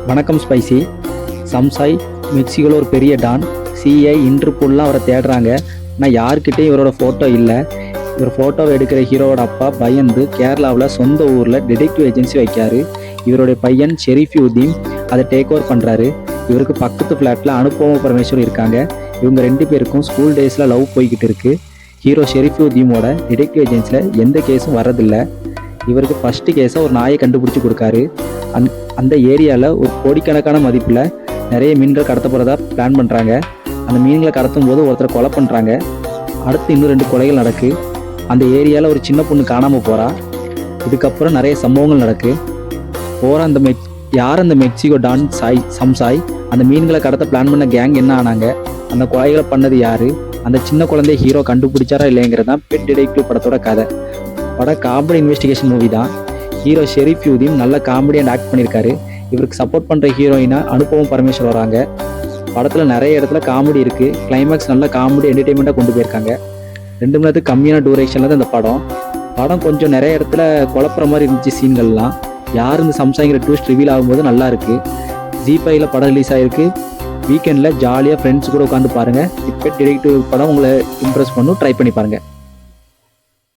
வணக்கம் ஸ்பைசி. சம்சாய் மெக்சிகோவில் ஒரு பெரிய டான். சிஐ இன்டர்போல்லாம் அவரை தேடுறாங்க. ஆனால் யார்கிட்டையும் இவரோட ஃபோட்டோ இல்லை. இவர் ஃபோட்டோவை எடுக்கிற ஹீரோவோட அப்பா பயந்து கேரளாவில் சொந்த ஊரில் டிடெக்டிவ் ஏஜென்சி வைக்காரு. இவருடைய பையன் ஷெரீஃப்யுதீன் அதை டேக் ஓவர் பண்ணுறாரு. இவருக்கு பக்கத்து ஃப்ளாட்டில் அனுபவ பரமேஸ்வரன் இருக்காங்க. இவங்க 2 பேருக்கும் ஸ்கூல் டேஸில் லவ் போய்கிட்டு இருக்கு. ஹீரோ ஷெரீஃப்யுதீனோட டிடெக்டிவ் ஏஜென்சியில் எந்த கேஸும் வரதில்லை. இவருக்கு ஃபஸ்ட்டு கேஸை ஒரு நாயை கண்டுபிடிச்சி கொடுக்காரு. அந்த ஏரியாவில் ஒரு கோடிக்கணக்கான மதிப்பில் நிறைய மீன்கள் கடத்த போகிறதா பிளான் பண்ணுறாங்க. அந்த மீன்களை கடத்தும் போது ஒருத்தரை கொலை பண்ணுறாங்க. அடுத்து இன்னும் 2 கொலைகள் நடக்கு. அந்த ஏரியாவில் ஒரு சின்ன பொண்ணு காணாமல் போகிறா. இதுக்கப்புறம் நிறைய சம்பவங்கள் நடக்கு. யார் அந்த மெக்சிகோ டான் சம்சாய், அந்த மீன்களை கடத்த பிளான் பண்ண கேங் என்ன ஆனாங்க, அந்த கொலைகளை பண்ணது யார், அந்த சின்ன குழந்தைய ஹீரோ கண்டுபிடிச்சாரா இல்லைங்கிறது தான் பெட் டிடெக்டிவ் படத்தோட கதை. படம் காமெடி இன்வெஸ்டிகேஷன் மூவி தான். ஹீரோ ஷெரீஃப்யுதீன் நல்ல காமெடி அண்ட் ஆக்ட் பண்ணியிருக்காரு. இவருக்கு சப்போர்ட் பண்ணுற ஹீரோயினா அனுபவ பரமேஸ்வரன் வராங்க. படத்தில் நிறைய இடத்துல காமெடி இருக்குது. கிளைமேக்ஸ் நல்ல காமெடி என்டர்டெயின்மெண்ட்டாக கொண்டு போயிருக்காங்க. 2 மணி நேரத்துக்கு கம்மியான டூரேஷனில் தான் இந்த படம் கொஞ்சம் நிறைய இடத்துல குழப்புற மாதிரி இருந்துச்சு. சீன்கள்லாம் யார் இந்த சம்சாங்கிற ட்விஸ்ட் ரிவீல் ஆகும்போது நல்லா இருக்குது. ஜி5ல படம் ரிலீஸ் ஆகிருக்கு. வீக்கெண்டில் ஜாலியாக ஃப்ரெண்ட்ஸ் கூட உட்காந்து பாருங்கள். இப்போ டிடெக்டிவ் படம் உங்களை இம்ப்ரெஸ் பண்ணும். ட்ரை பண்ணி பாருங்கள்.